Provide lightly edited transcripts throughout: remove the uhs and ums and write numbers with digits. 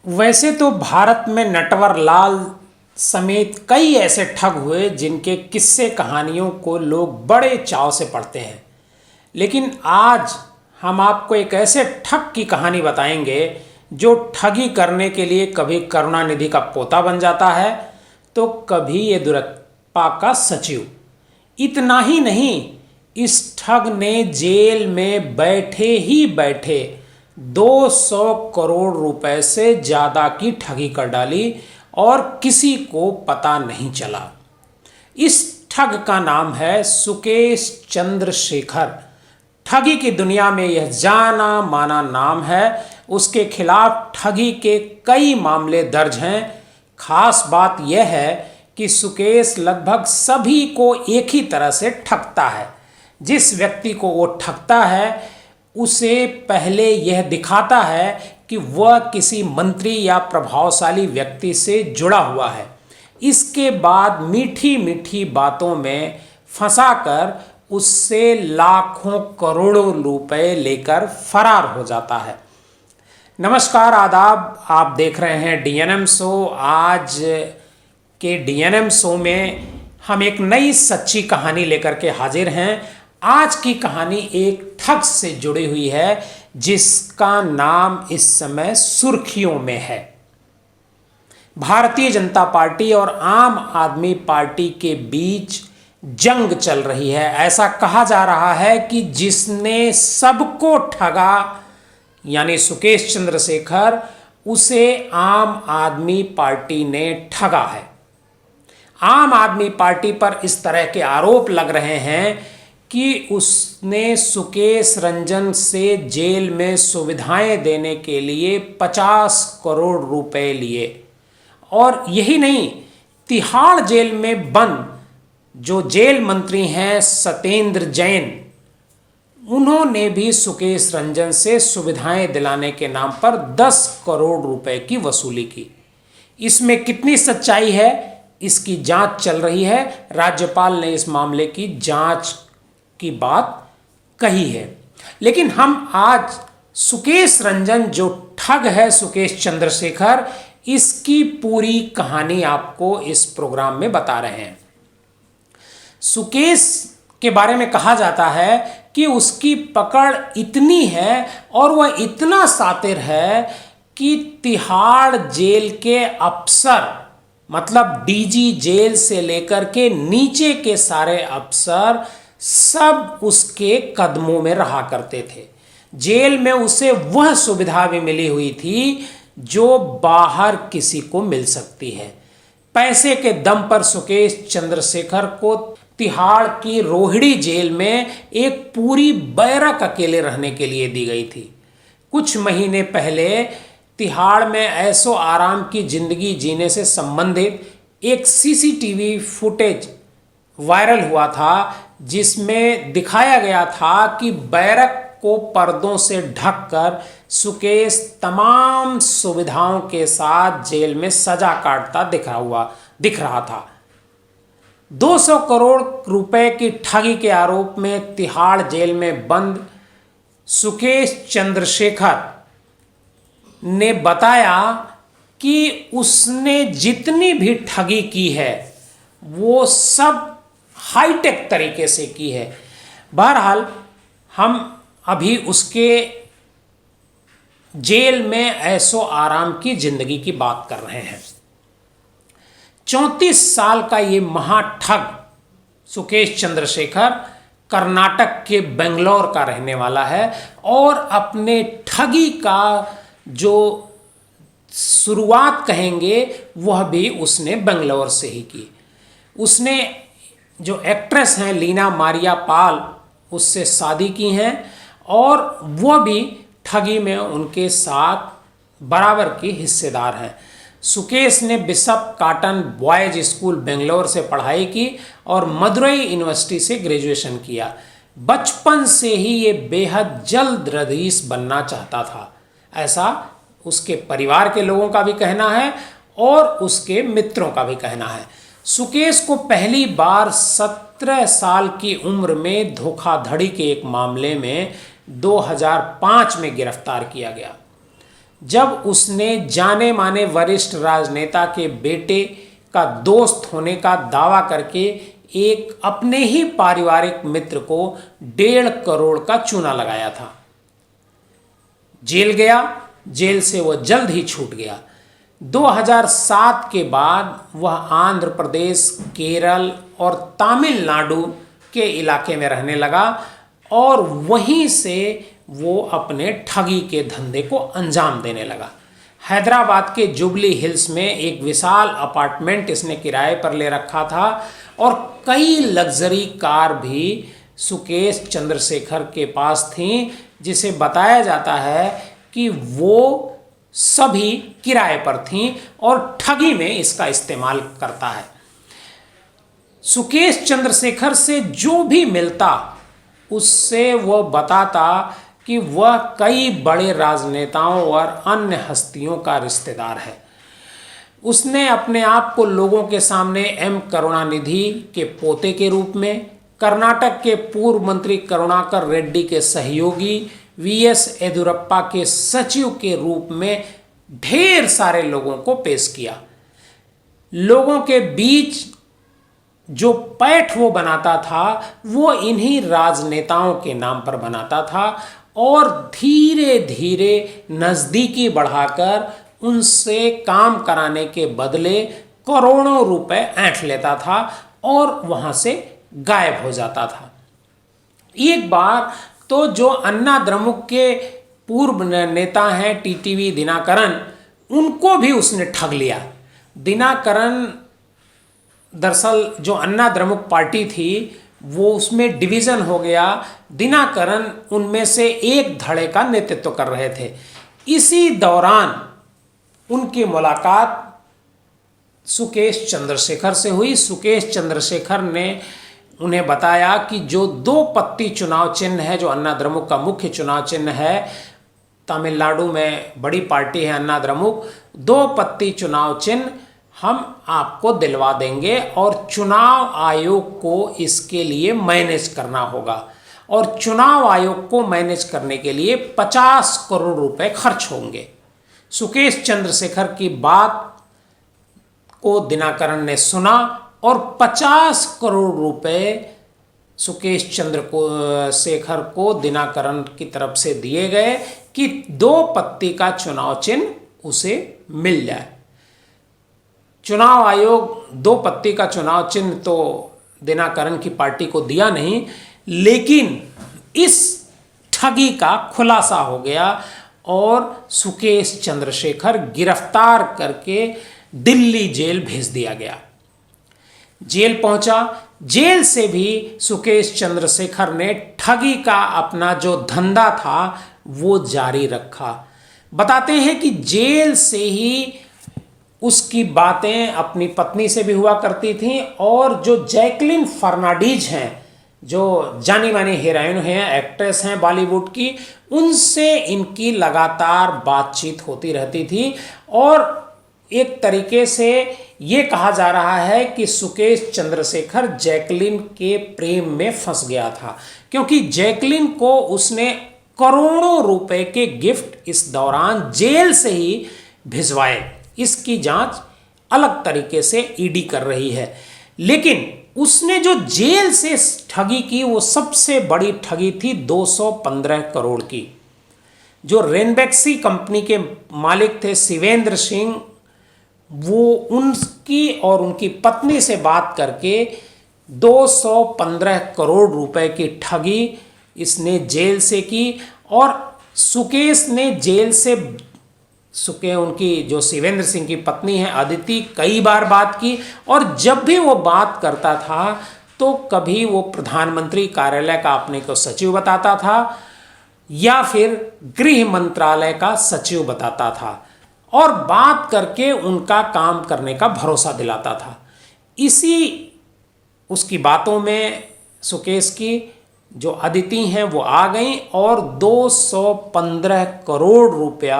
वैसे तो भारत में नटवर लाल समेत कई ऐसे ठग हुए जिनके किस्से कहानियों को लोग बड़े चाव से पढ़ते हैं। लेकिन आज हम आपको एक ऐसे ठग की कहानी बताएंगे जो ठगी करने के लिए कभी करुणानिधि का पोता बन जाता है तो कभी येदियुरप्पा का सचिव। इतना ही नहीं, इस ठग ने जेल में बैठे ही बैठे 200 करोड़ रुपए से ज़्यादा की ठगी कर डाली और किसी को पता नहीं चला। इस ठग का नाम है सुकेश चंद्रशेखर। ठगी की दुनिया में यह जाना माना नाम है। उसके खिलाफ ठगी के कई मामले दर्ज हैं। खास बात यह है कि सुकेश लगभग सभी को एक ही तरह से ठगता है। जिस व्यक्ति को वो ठगता है उसे पहले यह दिखाता है कि वह किसी मंत्री या प्रभावशाली व्यक्ति से जुड़ा हुआ है। इसके बाद मीठी मीठी बातों में फंसाकर उससे लाखों करोड़ों रुपए लेकर फरार हो जाता है। नमस्कार, आदाब। आप देख रहे हैं डीएनएम शो। आज के डीएनएम शो में हम एक नई सच्ची कहानी लेकर के हाजिर हैं। आज की कहानी एक ठग से जुड़ी हुई है जिसका नाम इस समय सुर्खियों में है। भारतीय जनता पार्टी और आम आदमी पार्टी के बीच जंग चल रही है। ऐसा कहा जा रहा है कि जिसने सबको ठगा यानी सुकेश चंद्रशेखर, उसे आम आदमी पार्टी ने ठगा है। आम आदमी पार्टी पर इस तरह के आरोप लग रहे हैं कि उसने सुकेश रंजन से जेल में सुविधाएं देने के लिए 50 करोड़ रुपए लिए। और यही नहीं, तिहाड़ जेल में बंद जो जेल मंत्री हैं सत्येंद्र जैन, उन्होंने भी सुकेश रंजन से सुविधाएं दिलाने के नाम पर 10 करोड़ रुपए की वसूली की। इसमें कितनी सच्चाई है, इसकी जांच चल रही है। राज्यपाल ने इस मामले की जांच की बात कही है। लेकिन हम आज सुकेश रंजन जो ठग है, सुकेश चंद्रशेखर, इसकी पूरी कहानी आपको इस प्रोग्राम में बता रहे हैं। सुकेश के बारे में कहा जाता है कि उसकी पकड़ इतनी है और वह इतना शातिर है कि तिहाड़ जेल के अफसर, मतलब डीजी जेल से लेकर के नीचे के सारे अफसर सब उसके कदमों में रहा करते थे। जेल में उसे वह सुविधा भी मिली हुई थी जो बाहर किसी को मिल सकती है। पैसे के दम पर सुकेश चंद्रशेखर को तिहाड़ की रोहिणी जेल में एक पूरी बैरक अकेले रहने के लिए दी गई थी। कुछ महीने पहले तिहाड़ में ऐशो आराम की जिंदगी जीने से संबंधित एक सीसीटीवी फुटेज वायरल हुआ था जिसमें दिखाया गया था कि बैरक को पर्दों से ढककर सुकेश तमाम सुविधाओं के साथ जेल में सजा काटता दिख रहा था। 200 करोड़ रुपए की ठगी के आरोप में तिहाड़ जेल में बंद सुकेश चंद्रशेखर ने बताया कि उसने जितनी भी ठगी की है वो सब हाईटेक तरीके से की है। बहरहाल हम अभी उसके जेल में ऐशो आराम की जिंदगी की बात कर रहे हैं। 34 साल का ये महाठग सुकेश चंद्रशेखर कर्नाटक के बेंगलोर का रहने वाला है और अपने ठगी का जो शुरुआत कहेंगे वह भी उसने बेंगलोर से ही की। उसने जो एक्ट्रेस हैं लीना मारिया पाल, उससे शादी की हैं और वह भी ठगी में उनके साथ बराबर की हिस्सेदार हैं। सुकेश ने bishop cotton boys school Bangalore से पढ़ाई की और मदुरई यूनिवर्सिटी से ग्रेजुएशन किया। बचपन से ही ये बेहद जल्द रईस बनना चाहता था, ऐसा उसके परिवार के लोगों का भी कहना है और उसके मित्रों का भी कहना है। सुकेश को पहली बार 17 साल की उम्र में धोखाधड़ी के एक मामले में 2005 में गिरफ्तार किया गया। जब उसने जाने माने वरिष्ठ राजनेता के बेटे का दोस्त होने का दावा करके एक अपने ही पारिवारिक मित्र को 1.5 करोड़ का चूना लगाया था। जेल गया, जेल से वह जल्द ही छूट गया। 2007 के बाद वह आंध्र प्रदेश, केरल और तमिलनाडु के इलाके में रहने लगा और वहीं से वो अपने ठगी के धंधे को अंजाम देने लगा। हैदराबाद के जुबली हिल्स में एक विशाल अपार्टमेंट इसने किराए पर ले रखा था और कई लग्जरी कार भी सुकेश चंद्रशेखर के पास थीं, जिसे बताया जाता है कि वो सभी किराए पर थीं और ठगी में इसका इस्तेमाल करता है। सुकेश चंद्रशेखर से जो भी मिलता उससे वह बताता कि वह कई बड़े राजनेताओं और अन्य हस्तियों का रिश्तेदार है। उसने अपने आप को लोगों के सामने एम करुणानिधि के पोते के रूप में, कर्नाटक के पूर्व मंत्री करुणाकर रेड्डी के सहयोगी, वीएस येदियुरप्पा के सचिव के रूप में ढेर सारे लोगों को पेश किया। लोगों के बीच जो पैठ वो बनाता था वो इन्हीं राजनेताओं के नाम पर बनाता था और धीरे धीरे नज़दीकी बढ़ाकर उनसे काम कराने के बदले करोड़ों रुपए ऐंठ लेता था और वहाँ से गायब हो जाता था। एक बार तो जो अन्ना द्रमुक के पूर्व नेता हैं टीटीवी दिनाकरन, उनको भी उसने ठग लिया। दिनाकरन दरअसल जो अन्ना द्रमुक पार्टी थी वो उसमें डिवीज़न हो गया। दिनाकरन उनमें से एक धड़े का नेतृत्व कर रहे थे। इसी दौरान उनकी मुलाकात सुकेश चंद्रशेखर से हुई। सुकेश चंद्रशेखर ने उन्हें बताया कि जो 2 पत्ती चुनाव चिन्ह है, जो अन्ना द्रमुक का मुख्य चुनाव चिन्ह है, तमिलनाडु में बड़ी पार्टी है अन्ना द्रमुक, 2 पत्ती चुनाव चिन्ह हम आपको दिलवा देंगे और चुनाव आयोग को इसके लिए मैनेज करना होगा और चुनाव आयोग को मैनेज करने के लिए 50 करोड़ रुपए खर्च होंगे। सुकेश चंद्रशेखर की बात को दिनाकरन ने सुना और 50 करोड़ रुपए सुकेश चंद्रशेखर को दिनाकरन की तरफ से दिए गए कि 2 पत्ती का चुनाव चिन्ह उसे मिल जाए। चुनाव आयोग 2 पत्ती का चुनाव चिन्ह तो दिनाकरन की पार्टी को दिया नहीं, लेकिन इस ठगी का खुलासा हो गया और सुकेश चंद्रशेखर गिरफ्तार करके दिल्ली जेल भेज दिया गया। जेल पहुंचा। जेल से भी सुकेश चंद्रशेखर ने ठगी का अपना जो धंधा था वो जारी रखा। बताते हैं कि जेल से ही उसकी बातें अपनी पत्नी से भी हुआ करती थीं और जो जैकलिन फर्नांडीज हैं, जो जानी मानी हीरोइन हैं, एक्ट्रेस हैं बॉलीवुड की, उनसे इनकी लगातार बातचीत होती रहती थी और एक तरीके से ये कहा जा रहा है कि सुकेश चंद्रशेखर जैकलिन के प्रेम में फंस गया था, क्योंकि जैकलिन को उसने करोड़ों रुपए के गिफ्ट इस दौरान जेल से ही भिजवाए। इसकी जांच अलग तरीके से ईडी कर रही है, लेकिन उसने जो जेल से ठगी की वो सबसे बड़ी ठगी थी 215 करोड़ की। जो रेनबैक्सी कंपनी के मालिक थे शिवेंद्र सिंह, वो उनकी और उनकी पत्नी से बात करके 215 करोड़ रुपए की ठगी इसने जेल से की और सुकेश ने जेल से उनकी जो शिवेंद्र सिंह की पत्नी है अदिति, कई बार बात की और जब भी वो बात करता था तो कभी वो प्रधानमंत्री कार्यालय का अपने को सचिव बताता था या फिर गृह मंत्रालय का सचिव बताता था और बात करके उनका काम करने का भरोसा दिलाता था। इसी उसकी बातों में सुकेश की जो अदिति हैं वो आ गई और 215 करोड़ रुपया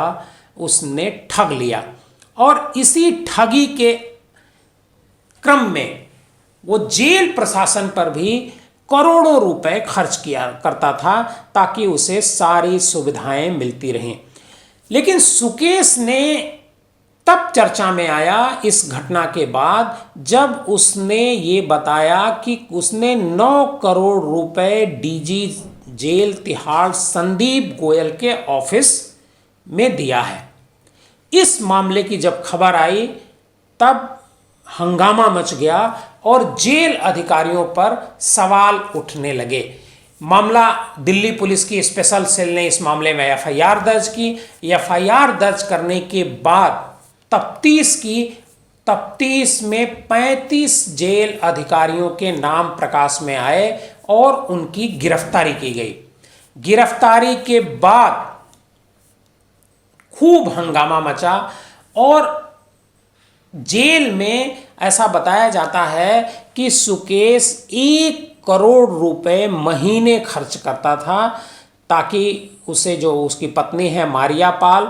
उसने ठग लिया और इसी ठगी के क्रम में वो जेल प्रशासन पर भी करोड़ों रुपए खर्च किया करता था ताकि उसे सारी सुविधाएं मिलती रहें। लेकिन सुकेश ने तब चर्चा में आया इस घटना के बाद जब उसने ये बताया कि उसने 9 करोड़ रुपए डीजी जेल तिहाड़ संदीप गोयल के ऑफिस में दिया है। इस मामले की जब खबर आई तब हंगामा मच गया और जेल अधिकारियों पर सवाल उठने लगे। मामला दिल्ली पुलिस की स्पेशल सेल ने इस मामले में एफआईआर दर्ज की। एफआईआर दर्ज करने के बाद तफ्तीश की। तफ्तीश में 35 जेल अधिकारियों के नाम प्रकाश में आए और उनकी गिरफ्तारी की गई। गिरफ्तारी के बाद खूब हंगामा मचा और जेल में ऐसा बताया जाता है कि सुकेश 1 करोड़ रुपए महीने खर्च करता था ताकि उसे जो उसकी पत्नी है मारिया पाल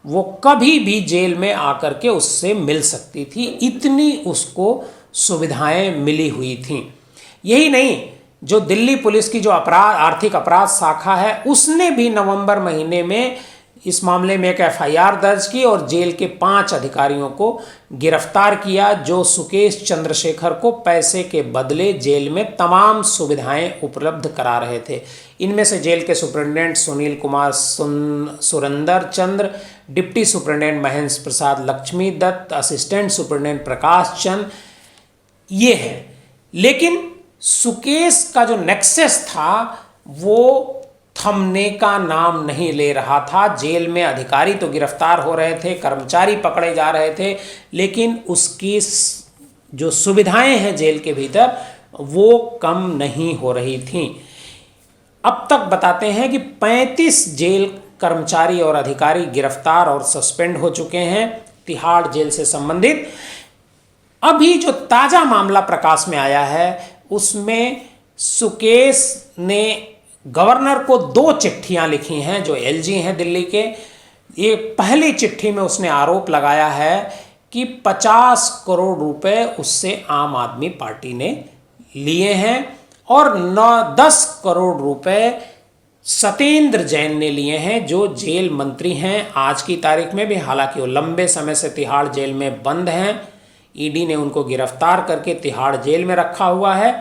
वो कभी भी जेल में आकर के उससे मिल सकती थी। इतनी उसको सुविधाएं मिली हुई थीं। यही नहीं, जो दिल्ली पुलिस की जो आर्थिक अपराध शाखा है उसने भी नवंबर महीने में इस मामले में एक एफआईआर दर्ज की और जेल के 5 अधिकारियों को गिरफ्तार किया जो सुकेश चंद्रशेखर को पैसे के बदले जेल में तमाम सुविधाएं उपलब्ध करा रहे थे। इनमें से जेल के सुपरिटेंडेंट सुनील कुमार सुरेंदर चंद्र, deputy superintendent Mahendra Prasad Lakshmi Dutt, assistant superintendent Prakash Chand ये है। लेकिन सुकेश का जो नेक्सस था वो थमने का नाम नहीं ले रहा था। जेल में अधिकारी तो गिरफ्तार हो रहे थे, कर्मचारी पकड़े जा रहे थे, लेकिन उसकी जो सुविधाएं हैं जेल के भीतर वो कम नहीं हो रही थीं। अब तक बताते हैं कि 35 जेल कर्मचारी और अधिकारी गिरफ्तार और सस्पेंड हो चुके हैं तिहाड़ जेल से संबंधित। अभी जो ताज़ा मामला प्रकाश में आया है उसमें सुकेश ने गवर्नर को 2 चिट्ठियां लिखी हैं जो एलजी हैं दिल्ली के। ये पहली चिट्ठी में उसने आरोप लगाया है कि 50 करोड़ रुपए उससे आम आदमी पार्टी ने लिए हैं और 10 करोड़ रुपए सत्येंद्र जैन ने लिए हैं जो जेल मंत्री हैं आज की तारीख में भी। हालांकि वो लंबे समय से तिहाड़ जेल में बंद हैं। ईडी ने उनको गिरफ्तार करके तिहाड़ जेल में रखा हुआ है,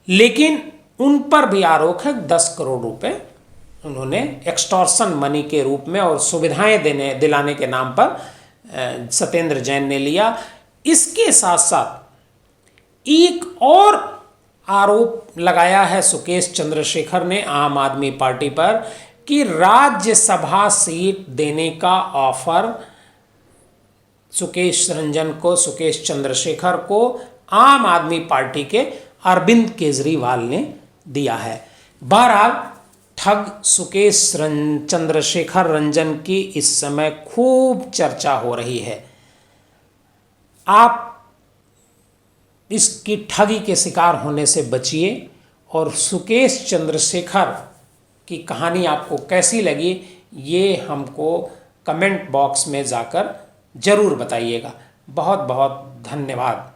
लेकिन उन पर भी आरोप है 10 करोड़ रुपए उन्होंने एक्सटॉर्शन मनी के रूप में और सुविधाएं दिलाने के नाम पर सत्येंद्र जैन ने लिया। इसके साथ साथ एक और आरोप लगाया है सुकेश चंद्रशेखर ने आम आदमी पार्टी पर कि राज्यसभा सीट देने का ऑफर सुकेश चंद्रशेखर को आम आदमी पार्टी के अरविंद केजरीवाल ने दिया है। बहरहाल ठग सुकेश चंद्रशेखर रंजन की इस समय खूब चर्चा हो रही है। आप इसकी ठगी के शिकार होने से बचिए और सुकेश चंद्रशेखर की कहानी आपको कैसी लगी ये हमको कमेंट बॉक्स में जाकर जरूर बताइएगा। बहुत बहुत धन्यवाद।